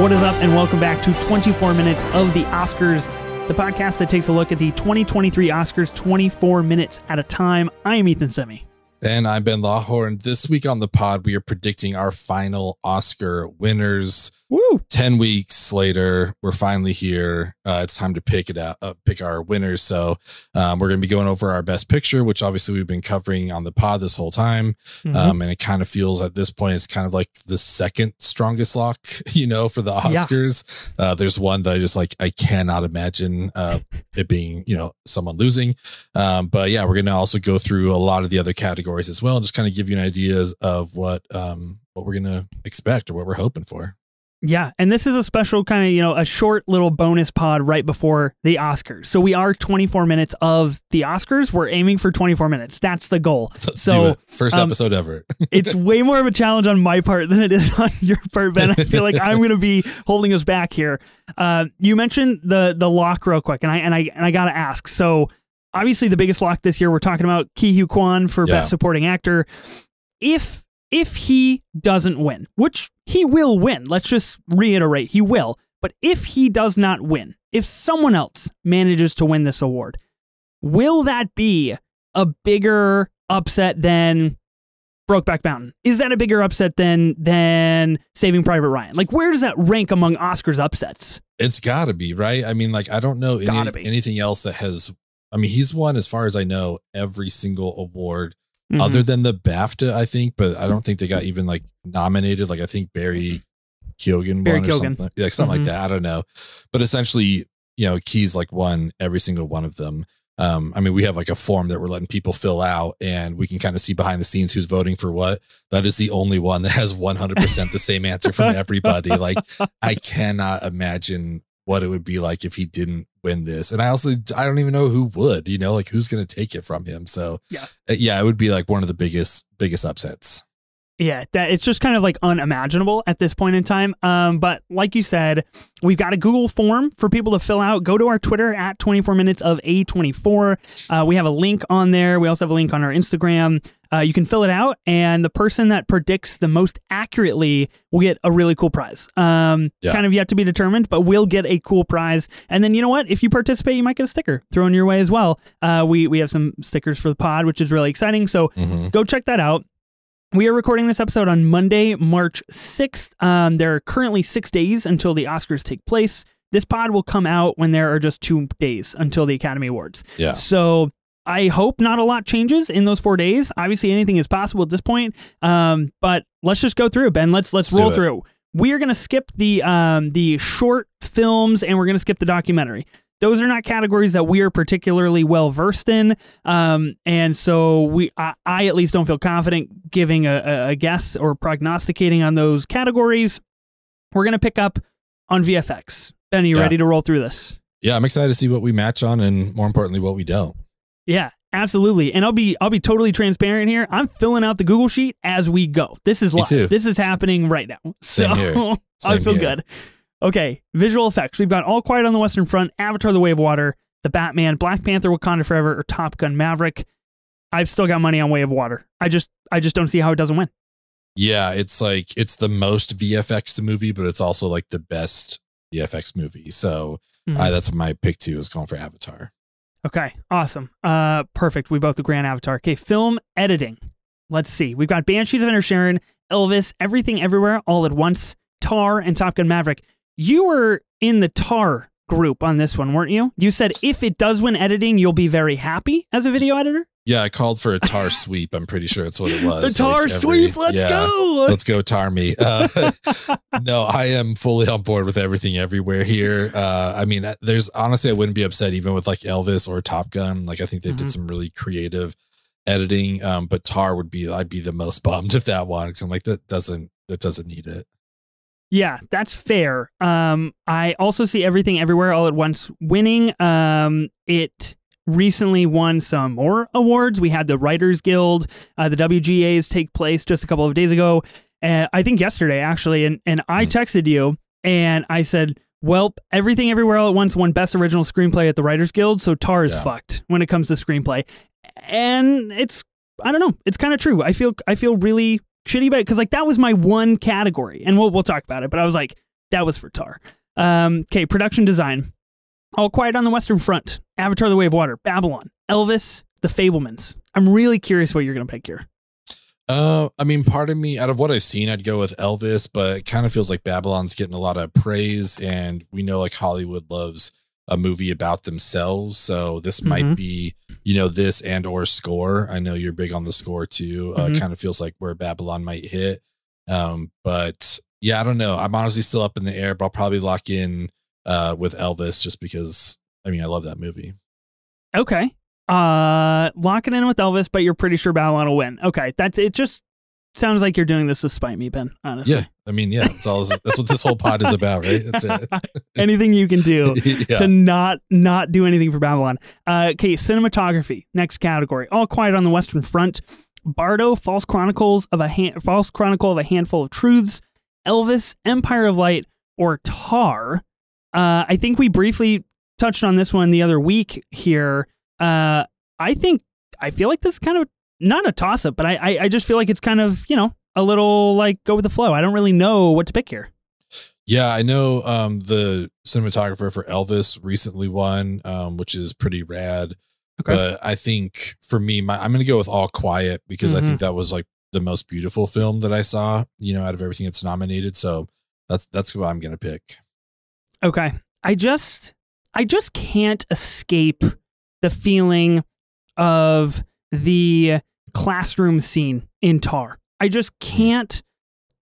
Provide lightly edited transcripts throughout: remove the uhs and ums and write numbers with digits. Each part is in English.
What is up, and welcome back to 24 Minutes of the Oscars, the podcast that takes a look at the 2023 Oscars 24 minutes at a time. I am Ethan Semi. And I'm Ben Lawhorn. This week on the pod, we are predicting our final Oscar winners. Woo! 10 weeks later, we're finally here. It's time to pick our winners. So we're going to be going over our best picture, which obviously we've been covering on the pod this whole time. And it kind of feels at this point, it's kind of like the second strongest lock, for the Oscars. Yeah. There's one that I cannot imagine it being, someone losing. But yeah, we're going to also go through a lot of the other categories as well, and just kind of give you an idea of what we're going to expect or what we're hoping for. Yeah, and this is a special kind of, a short little bonus pod right before the Oscars. So we are 24 minutes of the Oscars. We're aiming for 24 minutes. That's the goal. Let's do it. First episode ever. It's way more of a challenge on my part than it is on your part, Ben. I feel like I'm going to be holding us back here. You mentioned the lock real quick, and I got to ask. So obviously the biggest lock this year, we're talking about Ke Huy Quan for Best Supporting Actor. If he doesn't win, which he will win, let's just reiterate, he will. But if he does not win, if someone else manages to win this award, will that be a bigger upset than Brokeback Mountain? Is that a bigger upset than Saving Private Ryan? Like, where does that rank among Oscars upsets? It's got to be, right? I mean, I don't know anything else that has... I mean, he's won, as far as I know, every single award other than the BAFTA, I think, but I don't think they got even nominated. I think Barry Keoghan won or something, something like that. I don't know, but essentially, Key's won every single one of them. I mean, we have a form that we're letting people fill out, and we can kind of see behind the scenes who's voting for what. That is the only one that has 100% the same answer from everybody. I cannot imagine what it would be like if he didn't win this. And I don't even know who would, who's going to take it from him. So yeah, it would be one of the biggest upsets. Yeah, it's just kind of unimaginable at this point in time. But like you said, we've got a Google form for people to fill out. Go to our Twitter at 24 minutes of A24. We have a link on there. We also have a link on our Instagram. You can fill it out, and the person that predicts the most accurately will get a really cool prize. Kind of yet to be determined, but we'll get a cool prize. And then, you know what? If you participate, you might get a sticker thrown your way as well. We have some stickers for the pod, which is really exciting. So go check that out. We are recording this episode on Monday, March 6th. There are currently 6 days until the Oscars take place. This pod will come out when there are just 2 days until the Academy Awards. Yeah. So I hope not a lot changes in those 4 days. Obviously, anything is possible at this point. But let's just go through, Ben. Let's roll through. We are going to skip the short films, and we're going to skip the documentary. Those are not categories that we are particularly well versed in, and so I at least don't feel confident giving a guess or prognosticating on those categories. We're going to pick up on VFX. Ben, are you ready to roll through this? Yeah, I'm excited to see what we match on, and more importantly, what we don't. Yeah, absolutely. And I'll be totally transparent here. I'm filling out the Google sheet as we go. This is live. This is happening right now. Same here. I feel good. Okay, visual effects. We've got All Quiet on the Western Front, Avatar: The Way of Water, The Batman, Black Panther: Wakanda Forever, or Top Gun: Maverick. I've still got money on Way of Water. I just don't see how it doesn't win. Yeah, it's it's the most VFX movie, but it's also the best VFX movie. So that's my pick too, is going for Avatar. Okay, awesome. Perfect. We both agree on Avatar. Okay, film editing. Let's see. We've got Banshees of Inisherin, Elvis, Everything Everywhere All at Once, Tar, and Top Gun: Maverick. You were in the Tar group on this one, weren't you? You said if it does win editing, you'll be very happy as a video editor? Yeah, I called for a Tar sweep. I'm pretty sure it's what it was. The Tar sweep, let's go! Let's go Tar me. No, I am fully on board with Everything Everywhere here. I mean, honestly, I wouldn't be upset even with Elvis or Top Gun. I think they did some really creative editing, but Tar I'd be the most bummed if that won, because I'm that doesn't need it. Yeah, that's fair. I also see Everything Everywhere All at Once winning. It recently won some more awards. We had the Writers Guild, the WGAs take place just a couple of days ago. I think yesterday, actually. And I texted you and I said, well, Everything Everywhere All at Once won Best Original Screenplay at the Writers Guild, so Tar is fucked when it comes to screenplay. And I don't know, it's kind of true. I feel really shitty about it, because that was my one category, and we'll talk about it, but I was That was for Tar. Okay, production design. All Quiet on the Western Front, Avatar: The Way of Water, Babylon, Elvis, The Fablemans. I'm really curious what you're going to pick here. I mean, part of me, out of what I've seen, I'd go with Elvis, but it kind of feels like Babylon's getting a lot of praise, and we know like Hollywood loves a movie about themselves. So this might be, you know, this and or Score. I know you're big on the Score too. Kind of feels like where Babylon might hit. But yeah, I don't know. I'm honestly still up in the air, but I'll probably lock in with Elvis just because, I mean, I love that movie. Okay. Lock it in with Elvis, but you're pretty sure Babylon will win. Okay. It just sounds like you're doing this to spite me, Ben, honestly. Yeah. I mean, yeah, that's what this whole pod is about, right? That's it. Anything you can do to not do anything for Babylon. Okay. Cinematography. Next category. All Quiet on the Western Front. Bardo, False Chronicle of a Handful of Truths. Elvis, Empire of Light, or Tar. I think we briefly touched on this one the other week here. I feel like this is kind of not a toss-up, but I just feel like it's kind of, you know, a little like go with the flow. I don't really know what to pick here. Yeah, I know the cinematographer for Elvis recently won, which is pretty rad. Okay. But I think for me, I'm going to go with All Quiet because I think that was like the most beautiful film that I saw, you know, out of everything that's nominated. So that's what I'm going to pick. Okay. I just can't escape the feeling of the classroom scene in Tar. I just can't.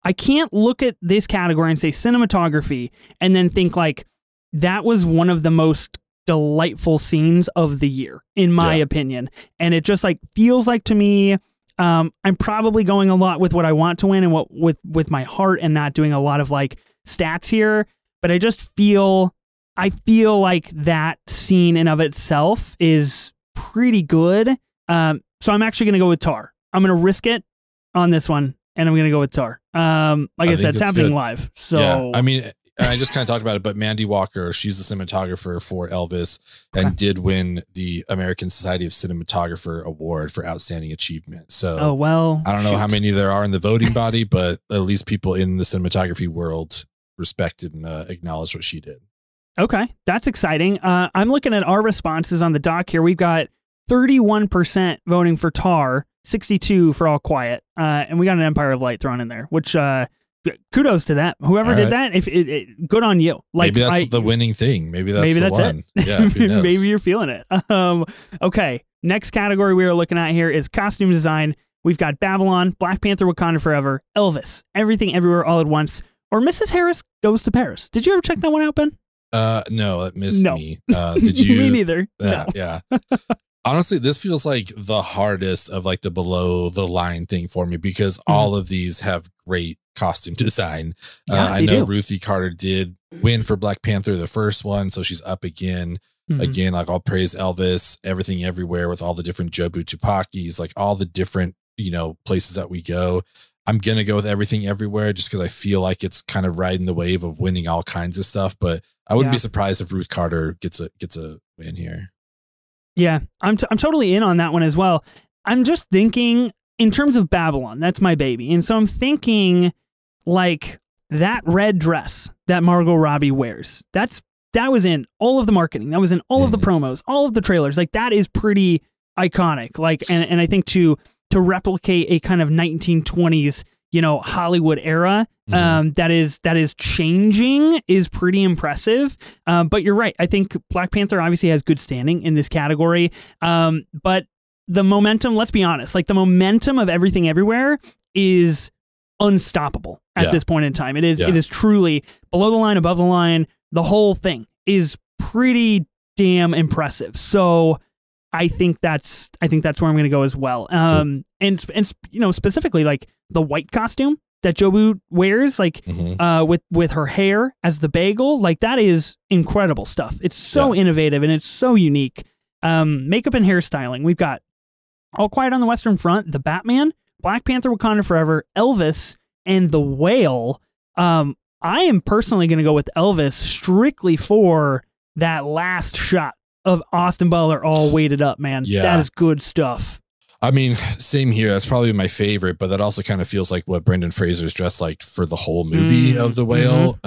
I can't look at this category and say cinematography and then think like that was one of the most delightful scenes of the year, in my opinion. And it just like feels like to me, I'm probably going a lot with what I want to win and what with my heart and not doing a lot of like stats here. But I just feel like that scene in of itself is pretty good. So I'm actually going to go with Tar. I'm going to risk it on this one, and I'm going to go with Tar. Like I said, it's happening live. So yeah, I mean, I just kind of talked about it, but Mandy Walker, she's the cinematographer for Elvis and did win the American Society of Cinematographer Award for Outstanding Achievement. So, well, I don't know how many there are in the voting body, but at least people in the cinematography world respected and acknowledged what she did. Okay, that's exciting. I'm looking at our responses on the doc here. We've got 31% voting for Tar, 62% for All Quiet, and we got an Empire of Light thrown in there, which kudos to that. Whoever did that, good on you. Like, maybe that's the winning thing. Maybe that's the one. It. Yeah, who knows? Maybe you're feeling it. Okay, next category we are looking at here is costume design. We've got Babylon, Black Panther: Wakanda Forever, Elvis, Everything Everywhere All at Once, or Mrs. Harris Goes to Paris. Did you ever check that one out, Ben? No, it missed me. Did you? Me neither. No. Yeah. Honestly, this feels like the hardest of like the below the line thing for me because all of these have great costume design. I know Ruthie Carter did win for Black Panther, the first one, so she's up again. Again, like I'll praise Elvis, Everything Everywhere with all the different Jobu Tupakis, like all the different, you know, places that we go. I'm going to go with Everything Everywhere just because I feel like it's kind of riding the wave of winning all kinds of stuff. But I wouldn't be surprised if Ruth Carter gets a win here. Yeah, I'm totally in on that one as well. I'm just thinking in terms of Babylon, that's my baby. And so I'm thinking like that red dress that Margot Robbie wears, that was in all of the marketing. That was in all of the promos, all of the trailers. Like that is pretty iconic. Like, and I think to replicate a kind of 1920s, you know, Hollywood era that is changing is pretty impressive. But you're right. I think Black Panther obviously has good standing in this category. But the momentum, let's be honest, like the momentum of Everything Everywhere is unstoppable at this point in time. It is truly below the line, above the line. The whole thing is pretty damn impressive. So I think that's where I'm going to go as well. And you know, specifically like the white costume that Jobu wears, like with her hair as the bagel, like that is incredible stuff. It's so innovative and it's so unique. Makeup and hairstyling. We've got All Quiet on the Western Front, The Batman, Black Panther: Wakanda Forever, Elvis, and The Whale. I am personally going to go with Elvis strictly for that last shot of Austin Butler all weighted up, man. Yeah. That is good stuff. I mean, same here. That's probably my favorite, but that also kind of feels like what Brendan Fraser's dressed like for the whole movie of The Whale.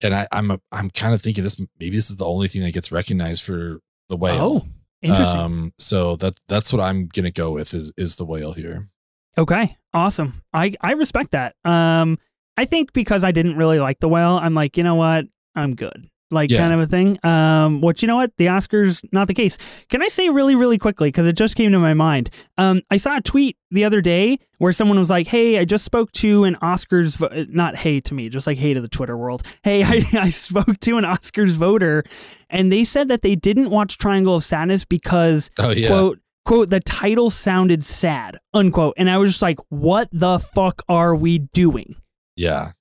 And I'm kind of thinking maybe this is the only thing that gets recognized for The Whale. Oh, interesting. So that's what I'm gonna go with is The Whale here. Okay, awesome. I respect that. I think because I didn't really like The Whale, I'm like, you know what, I'm good. Like kind of a thing. Which, you know what? The Oscars, not the case. Can I say really, really quickly, because it just came to my mind. I saw a tweet the other day where someone was like, hey, I just spoke to an Oscars, not hey to me, just like hey to the Twitter world. Hey, I spoke to an Oscars voter, and they said that they didn't watch Triangle of Sadness because, quote, the title sounded sad, unquote. And I was just like, what the fuck are we doing? Yeah.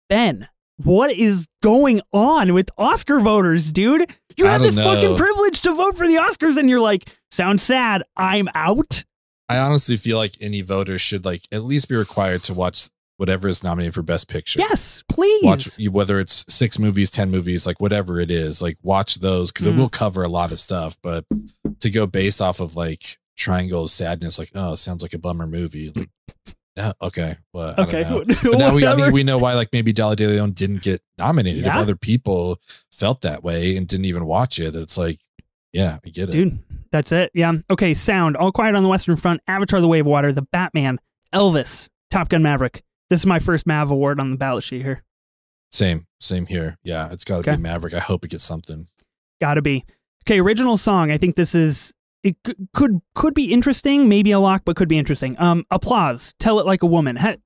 Ben, what is going on with Oscar voters, dude? You have this fucking privilege to vote for the Oscars, and you're like, sounds sad, I'm out. I honestly feel like any voter should like at least be required to watch whatever is nominated for Best Picture. Yes, please. Watch, whether it's 6 movies, 10 movies, like whatever it is, like watch those because it will cover a lot of stuff. But to go based off of like Triangle of Sadness, like, oh, it sounds like a bummer movie. Like, yeah, okay. Well, I don't know. But now I think we know why, like, maybe Dolly De Leon didn't get nominated. If other people felt that way and didn't even watch it, it's like, yeah, I get it. Dude, that's it. Yeah. Okay, sound. All Quiet on the Western Front, Avatar the Way of Water, The Batman, Elvis, Top Gun Maverick. This is my first Mav award on the ballot sheet here. Same here. Yeah, it's got to be Maverick. I hope it gets something. Got to be. Okay, original song. I think this is... It could be interesting, maybe a lock, but could be interesting. Applause, Tell It Like a Woman. I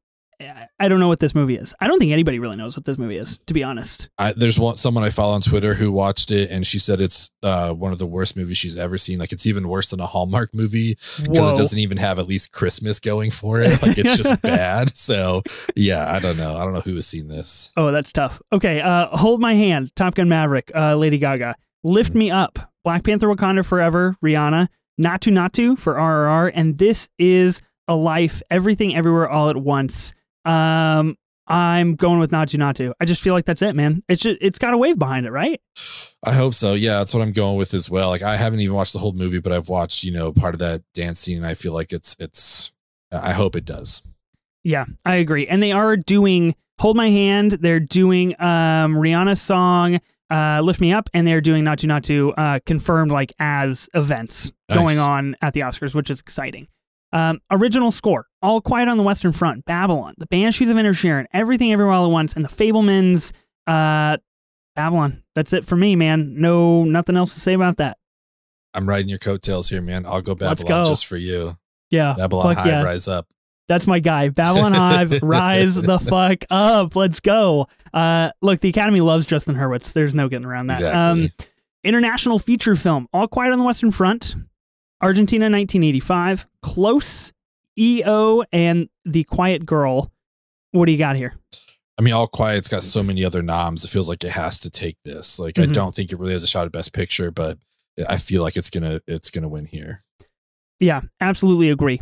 don't know what this movie is. I don't think anybody really knows what this movie is, to be honest. There's someone I follow on Twitter who watched it, and she said it's one of the worst movies she's ever seen. Like, it's even worse than a Hallmark movie because it doesn't even have at least Christmas going for it. Like, it's just bad. So, yeah, I don't know. I don't know who has seen this. Oh, that's tough. Okay, Hold My Hand, Top Gun Maverick, Lady Gaga. Lift Me Up, Black Panther Wakanda Forever, Rihanna. Natu for RRR, and This Is a Life, Everything Everywhere All at Once. I'm going with Natu. I just feel like that's it, man. It's got a wave behind it, right? I hope so. Yeah, that's what I'm going with as well. Like, I haven't even watched the whole movie, but I've watched, part of that dance scene, and I feel like it's I hope it does. Yeah, I agree. And they are doing Hold My Hand. They're doing Rihanna's song, Lift Me Up, and they're doing Natu confirmed like as events going on at the Oscars, which is exciting. Original score, All Quiet on the Western Front, Babylon, The Banshees of Inisherin, Everything Everywhere All at Once, and The Fabelmans. Babylon. That's it for me, man. No, nothing else to say about that. I'm riding your coattails here, man. I'll go Babylon just for you. Yeah. Babylon Hive, rise up. That's my guy. Babylon Hive, rise the fuck up. Let's go. Look, the Academy loves Justin Hurwitz. There's no getting around that. Exactly. International feature film, All Quiet on the Western Front, Argentina 1985, Close, EO, and The Quiet Girl. What do you got here? I mean, All Quiet's got so many other noms. It feels like it has to take this. Like, I don't think it really has a shot at Best Picture, but I feel like it's gonna win here. Yeah, absolutely agree.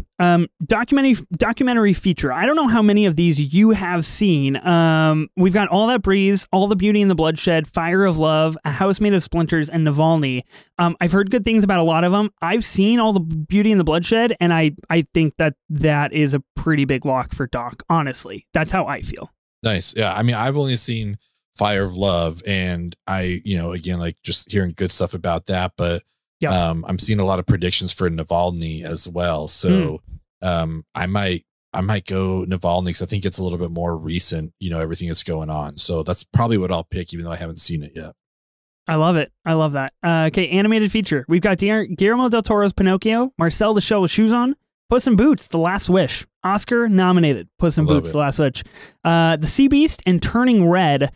Documentary feature. I don't know how many of these you have seen. We've got All That Breathes, All the Beauty and the Bloodshed, Fire of Love, A House Made of Splinters, and Navalny. I've heard good things about a lot of them. I've seen All the Beauty and the Bloodshed, and I think that is a pretty big lock for Doc, honestly. That's how I feel. Nice. Yeah, I mean, I've only seen Fire of Love, and I, again, like just hearing good stuff about that, but I'm seeing a lot of predictions for Navalny as well. So I might go Navalny because I think it's a little bit more recent, everything that's going on. So that's probably what I'll pick, even though I haven't seen it yet. I love it. I love that. Okay, animated feature. We've got Guillermo del Toro's Pinocchio, Marcel the Shell with Shoes On, Puss in Boots, The Last Wish, Oscar nominated, Puss in Boots, The Last Wish, The Sea Beast, and Turning Red.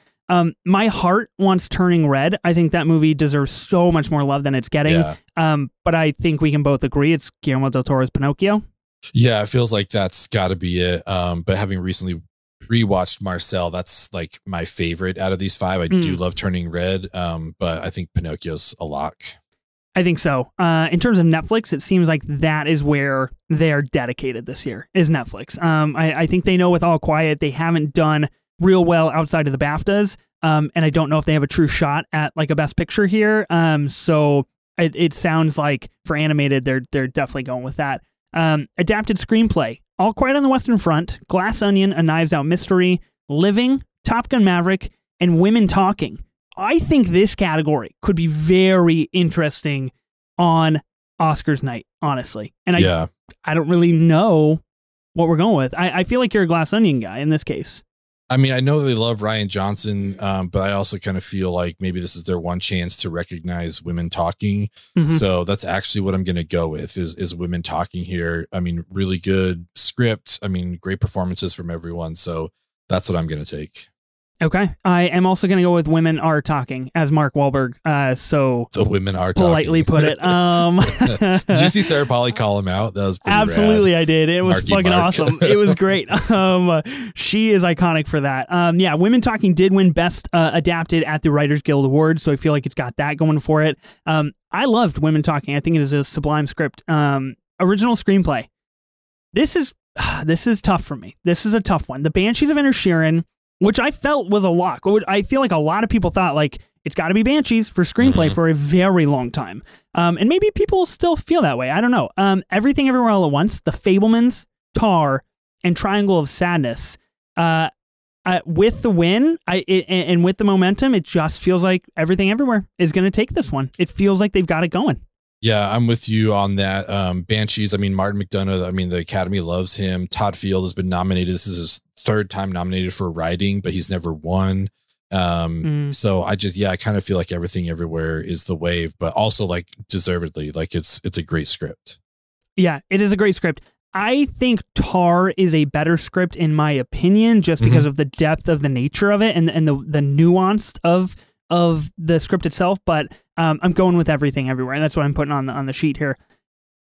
My heart wants Turning Red. I think that movie deserves so much more love than it's getting. Yeah. But I think we can both agree it's Guillermo del Toro's Pinocchio. Yeah, it feels like that's got to be it. But having recently rewatched Marcel, that's like my favorite out of these 5. I do love Turning Red, but I think Pinocchio's a lock. I think so. In terms of Netflix, it seems like that is where they're dedicated this year, is Netflix. I think they know with All Quiet, they haven't done real well outside of the BAFTAs. And I don't know if they have a true shot at like a Best Picture here. So it sounds like for animated, they're definitely going with that. Adapted screenplay: All Quiet on the Western Front, Glass Onion, A Knives Out Mystery, Living, Top Gun Maverick, and Women Talking. I think this category could be very interesting on Oscars night, honestly. And I don't really know what we're going with. I feel like you're a Glass Onion guy in this case. I mean, I know they love Rian Johnson, but I also kind of feel like maybe this is their one chance to recognize Women Talking. So that's actually what I'm going to go with is Women Talking here. I mean, really good script. I mean, great performances from everyone. So that's what I'm going to take. Okay. I am also going to go with Women Are Talking as Mark Wahlberg. So the women are politely talking. Put it. Did you see Sarah Polly call him out? That was pretty absolutely rad. I did. It was fucking awesome. It was great. She is iconic for that. Yeah, Women Talking did win Best Adapted at the Writers Guild Awards, so I feel like it's got that going for it. I loved Women Talking. I think it is a sublime script. Original screenplay. This is tough for me. This is a tough one. The Banshees of Inisherin, which I felt was a lock. I feel like a lot of people thought like it's got to be Banshees for screenplay for a very long time. And maybe people still feel that way. I don't know. Everything Everywhere All at Once, The Fabelmans, Tar, and Triangle of Sadness. With the win and with the momentum, it just feels like Everything Everywhere is going to take this one. It feels like they've got it going. Yeah, I'm with you on that. Banshees, I mean, Martin McDonagh, I mean, the Academy loves him. Todd Field has been nominated. This is his third time nominated for writing, but he's never won. So I kind of feel like Everything Everywhere is the wave, but also like deservedly, like it's a great script. Yeah, it is a great script. I think Tar is a better script in my opinion, just because of the depth of the nature of it and the nuance of the script itself. But I'm going with Everything Everywhere, and that's what I'm putting on the sheet here.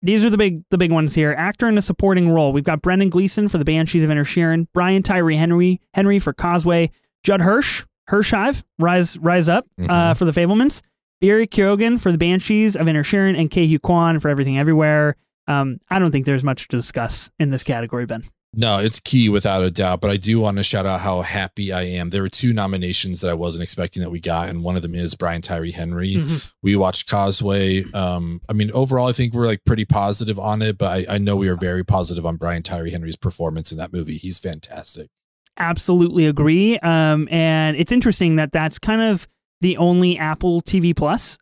These are the big ones here. Actor in a supporting role. We've got Brendan Gleeson for The Banshees of Inisherin, Brian Tyree Henry for Causeway, Judd Hirschhive, Rise Up for The Fabelmans, Barry Keoghan for The Banshees of Inisherin, and Ke Huy Quan for Everything Everywhere. I don't think there's much to discuss in this category, Ben. No, it's key without a doubt, but I do want to shout out how happy I am. There were 2 nominations that I wasn't expecting that we got, and one of them is Brian Tyree Henry. We watched Causeway. I mean, overall, I think we're like pretty positive on it, but I know we are very positive on Brian Tyree Henry's performance in that movie. He's fantastic. Absolutely agree. And it's interesting that that's kind of the only Apple TV Plus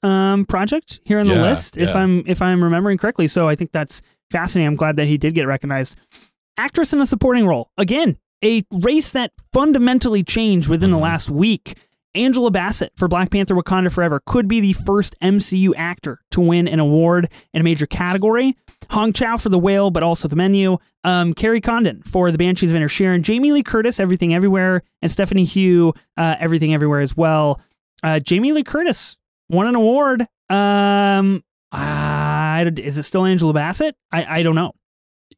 project here on the list, if I'm remembering correctly. So I think that's fascinating. I'm glad that he did get recognized. Actress in a supporting role. Again, a race that fundamentally changed within the last week. Angela Bassett for Black Panther Wakanda Forever could be the first MCU actor to win an award in a major category. Hong Chow for The Whale, but also The Menu. Carrie Condon for The Banshees of Inisherin. Jamie Lee Curtis, Everything Everywhere. And Stephanie Hugh, Everything Everywhere as well. Jamie Lee Curtis won an award. Is it still Angela Bassett? I don't know.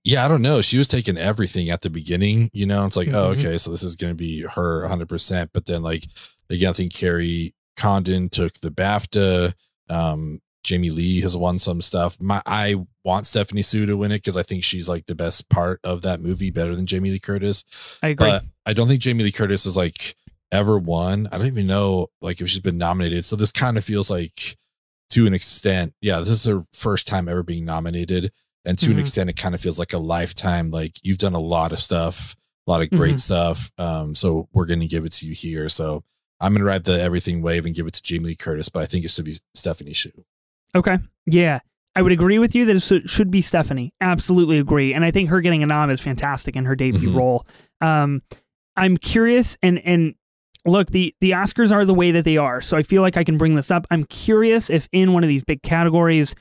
Yeah, I don't know. She was taking everything at the beginning, you know, it's like, oh, okay, so this is going to be her 100%. But then like, again, I think Carrie Condon took the BAFTA. Jamie Lee has won some stuff. I want Stephanie Hsu to win it because I think she's like the best part of that movie, better than Jamie Lee Curtis. I agree. But I don't think Jamie Lee Curtis has like ever won. I don't even know like if she's been nominated. So this kind of feels like, to an extent, yeah, this is her first time ever being nominated. And to an extent, it kind of feels like a lifetime. Like you've done a lot of stuff, a lot of great stuff. So we're going to give it to you here. So I'm going to ride the everything wave and give it to Jamie Lee Curtis, but I think it should be Stephanie Hsu. Okay. Yeah. I would agree with you that it should be Stephanie. Absolutely agree. And I think her getting a nom is fantastic in her debut role. I'm curious and look, the Oscars are the way that they are. So I feel like I can bring this up. I'm curious if in one of these big categories,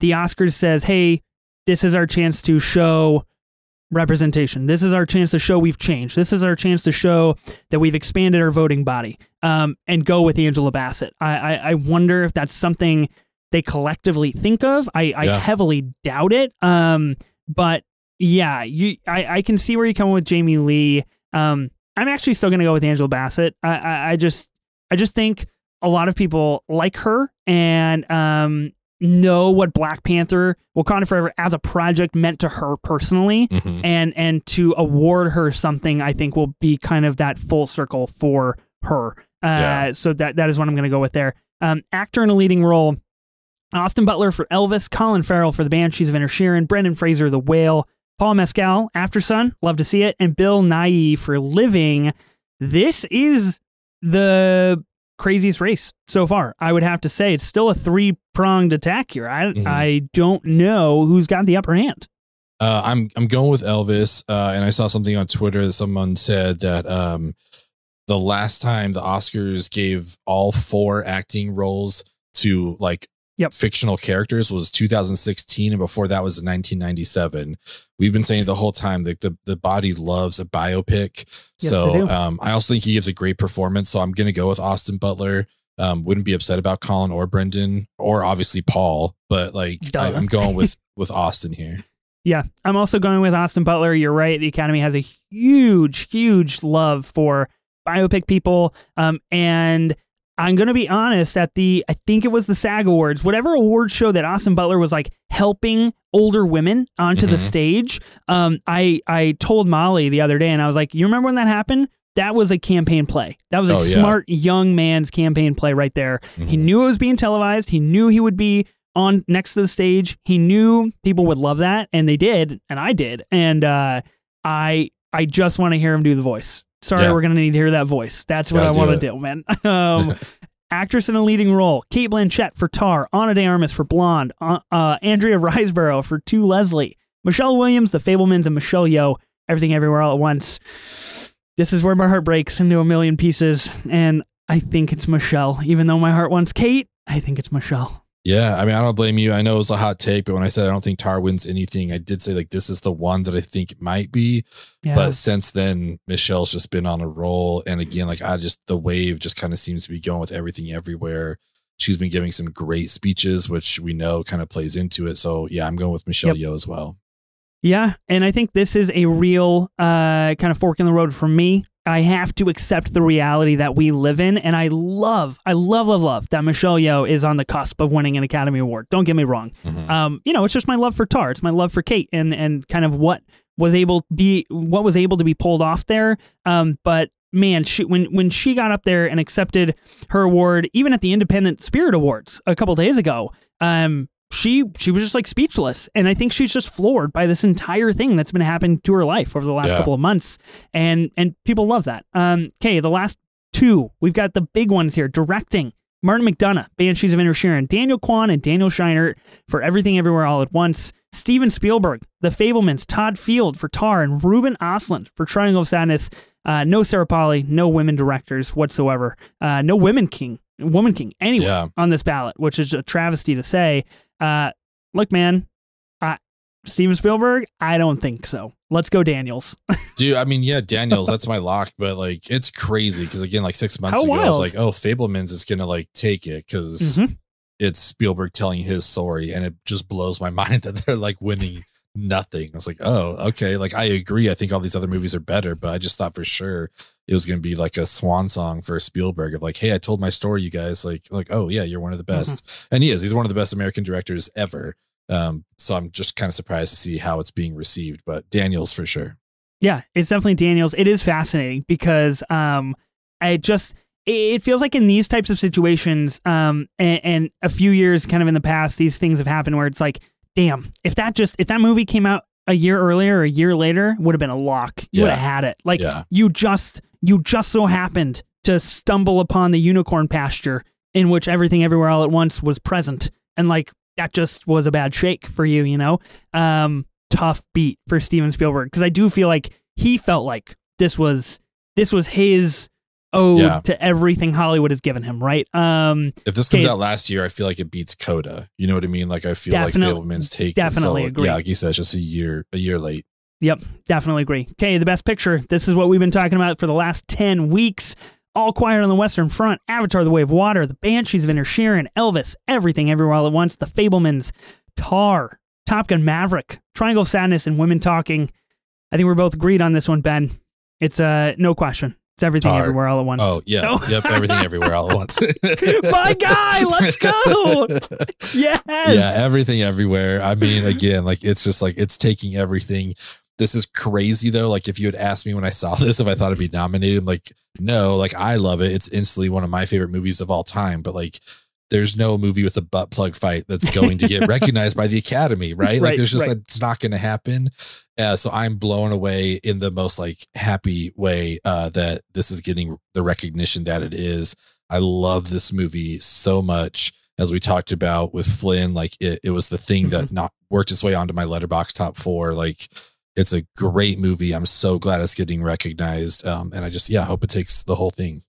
the Oscars says, hey, this is our chance to show representation. This is our chance to show we've changed. This is our chance to show that we've expanded our voting body, and go with Angela Bassett. I wonder if that's something they collectively think of. I heavily doubt it. But yeah, I can see where you come with Jamie Lee. I'm actually still going to go with Angela Bassett. I just think a lot of people like her and know what Black Panther Wakanda Forever as a project meant to her personally, and to award her something I think will be kind of that full circle for her. So that is what I'm going to go with there. Actor in a leading role. Austin Butler for Elvis, Colin Farrell for The Banshees of Inisherin, Brendan Fraser, The Whale, Paul Mescal, After Sun, love to see it, and Bill Nighy for Living. This is the craziest race so far. I would have to say it's still a three-pronged attack here. I don't know who's got the upper hand. I'm going with Elvis, and I saw something on Twitter that someone said that the last time the Oscars gave all 4 acting roles to like fictional characters was 2016, and before that was 1997. We've been saying the whole time that the body loves a biopic. Yes, so I also think he gives a great performance. So I'm going to go with Austin Butler. Wouldn't be upset about Colin or Brendan or obviously Paul, but like I'm going with Austin here. Yeah, I'm also going with Austin Butler. You're right. The Academy has a huge love for biopic people. And I'm going to be honest, I think it was the SAG Awards, whatever award show that Austin Butler was like helping older women onto the stage. I told Molly the other day, and I was like, you remember when that happened? That was a campaign play. That was a smart young man's campaign play right there. He knew it was being televised. He knew he would be on next to the stage. He knew people would love that, and they did, and I did. And I just want to hear him do the voice. Sorry, we're going to need to hear that voice. That's what I want to do, man. Actress in a leading role, Cate Blanchett for Tar, Ana de Armas for Blonde, Andrea Riseborough for To Leslie, Michelle Williams, The Fabelmans, and Michelle Yeoh, Everything Everywhere All at Once. This is where my heart breaks into a million pieces, and I think it's Michelle. Even though my heart wants Kate, I think it's Michelle. Yeah, I mean, I don't blame you. I know it was a hot take, but when I said I don't think Tar wins anything, I did say like this is the one that I think it might be. Yeah. But since then, Michelle's just been on a roll. And again, like the wave just kind of seems to be going with Everything Everywhere. She's been giving some great speeches, which we know kind of plays into it. So yeah, I'm going with Michelle Yeoh as well. Yeah, and I think this is a real kind of fork in the road for me. I have to accept the reality that we live in, and I love that Michelle Yeoh is on the cusp of winning an Academy Award. Don't get me wrong. It's just my love for Tar. It's my love for Kate, and kind of what was able to be pulled off there. But man, when she got up there and accepted her award, even at the Independent Spirit Awards a couple days ago, she was just like speechless, and I think she's just floored by this entire thing that's been happening to her life over the last couple of months, and people love that. Okay, the last 2, we've got the big ones here. Directing, Martin McDonagh, Banshees of Inisherin, Daniel Kwan and Daniel Scheinert for Everything Everywhere All at Once, Steven Spielberg, The Fabelmans, Todd Field for Tar, and Ruben Östlund for Triangle of Sadness. No Sarah Polley, no women directors whatsoever, no Woman King anyway on this ballot, which is a travesty to say. Look, man, Steven Spielberg, I don't think so. Let's go Daniels. Dude, I mean, yeah, Daniels, that's my lock, but like it's crazy because again, like 6 months ago, I was like, oh, Fabelmans is gonna like take it because it's Spielberg telling his story, and it just blows my mind that they're like winning nothing. I was like, oh, okay, like I agree. I think all these other movies are better, but I just thought for sure it was going to be like a swan song for Spielberg of like, hey, I told my story, you guys. Like, oh yeah, you're one of the best, and he's one of the best American directors ever. So I'm just kind of surprised to see how it's being received, but Daniels for sure. Yeah, it's definitely Daniels. It is fascinating because it feels like in these types of situations, and a few years kind of in the past, these things have happened where it's like, damn, if that movie came out a year earlier or a year later, would have been a lock. You would have had it. Like you just so happened to stumble upon the unicorn pasture in which Everything Everywhere All at Once was present, and like that just was a bad shake for you, you know. Tough beat for Steven Spielberg, because I do feel like he felt like this was his ode to everything Hollywood has given him, right? If this comes out last year, I feel like it beats Coda. You know what I mean? Like I feel like Fabelman's take. Definitely agree. Yeah, like you said, just a year late. Yep, definitely agree. Okay, the best picture. This is what we've been talking about for the last 10 weeks. All Quiet on the Western Front, Avatar: The Way of Water, The Banshees of Inisherin, Elvis, Everything Everywhere All at Once, The Fabelmans, Tar, Top Gun Maverick, Triangle of Sadness, and Women Talking. I think we're both agreed on this one, Ben. It's no question. It's Everything Tar. Everywhere All at Once. Oh, yeah. Oh. Yep, Everything Everywhere All at Once. My guy, let's go. Yes. Yeah, Everything Everywhere. I mean, again, like it's just like it's taking everything. This is crazy, though. Like if you had asked me when I saw this, if I thought it'd be nominated, I'm like, no, like I love it. It's instantly one of my favorite movies of all time. But like there's no movie with a butt plug fight that's going to get recognized by the Academy, right? Like there's just like, it's not going to happen. So I'm blown away in the most like happy way that this is getting the recognition that it is. I love this movie so much. As we talked about with Flynn, like it was the thing that not worked its way onto my Letterboxd top 4. Like it's a great movie. I'm so glad it's getting recognized. And I just, hope it takes the whole thing.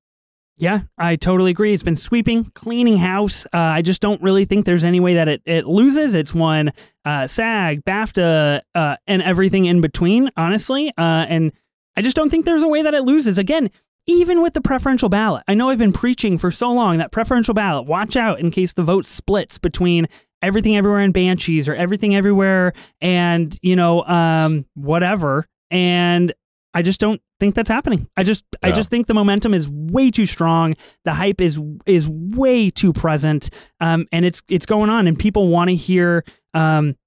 Yeah, I totally agree. It's been sweeping, cleaning house. I just don't really think there's any way that it loses. It's won SAG, BAFTA, and everything in between, honestly. And I just don't think there's a way that it loses. Again, even with the preferential ballot, I know I've been preaching for so long that preferential ballot, watch out in case the vote splits between Everything Everywhere and Banshees or Everything Everywhere and, whatever. And I just don't think that's happening. I just think the momentum is way too strong. The hype is way too present. And it's going on, and people want to hear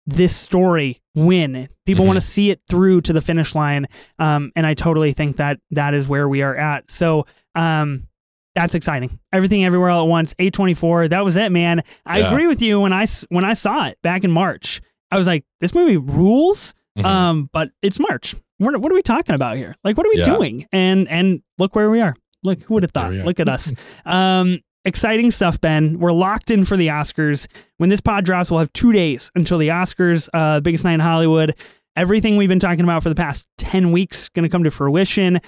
this story win. People want to see it through to the finish line. And I totally think that is where we are at. So that's exciting. Everything Everywhere All at Once, A24. That was it, man. I agree with you. When I saw it back in March, I was like, this movie rules. But it's March. What are we talking about here? Like, what are we doing? And look where we are. Look, who would have thought? Look at us. Exciting stuff, Ben. We're locked in for the Oscars. When this pod drops, we'll have 2 days until the Oscars, biggest night in Hollywood. Everything we've been talking about for the past 10 weeks going to come to fruition.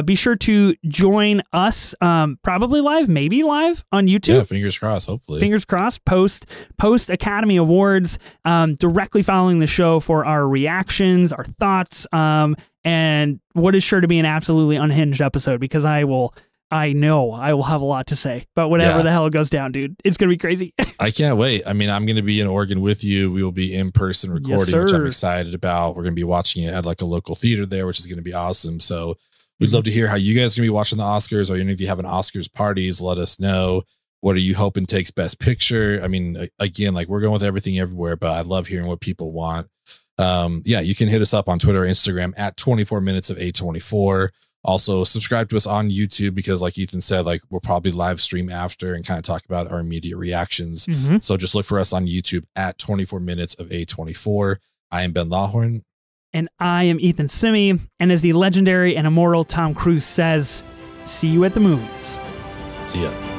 Be sure to join us, probably live, maybe live on YouTube. Yeah, fingers crossed, hopefully. Fingers crossed, post Academy Awards, directly following the show for our reactions, our thoughts, and what is sure to be an absolutely unhinged episode, because I know I will have a lot to say, but whatever the hell goes down, dude, it's going to be crazy. I can't wait. I mean, I'm going to be in Oregon with you. We will be in person recording, which I'm excited about. We're going to be watching it at like a local theater there, which is going to be awesome. So we'd love to hear how you guys are going to be watching the Oscars, or any of you have an Oscars parties, let us know. What are you hoping takes Best Picture? I mean, again, like we're going with Everything Everywhere, but I love hearing what people want. You can hit us up on Twitter or Instagram at 24 minutes of A24. Also subscribe to us on YouTube, because like Ethan said, like we'll probably live stream after and kind of talk about our immediate reactions. So just look for us on YouTube at 24 minutes of A24. I am Ben Lawhorn. And I am Ethan Simi. And as the legendary and immortal Tom Cruise says, see you at the movies. See ya.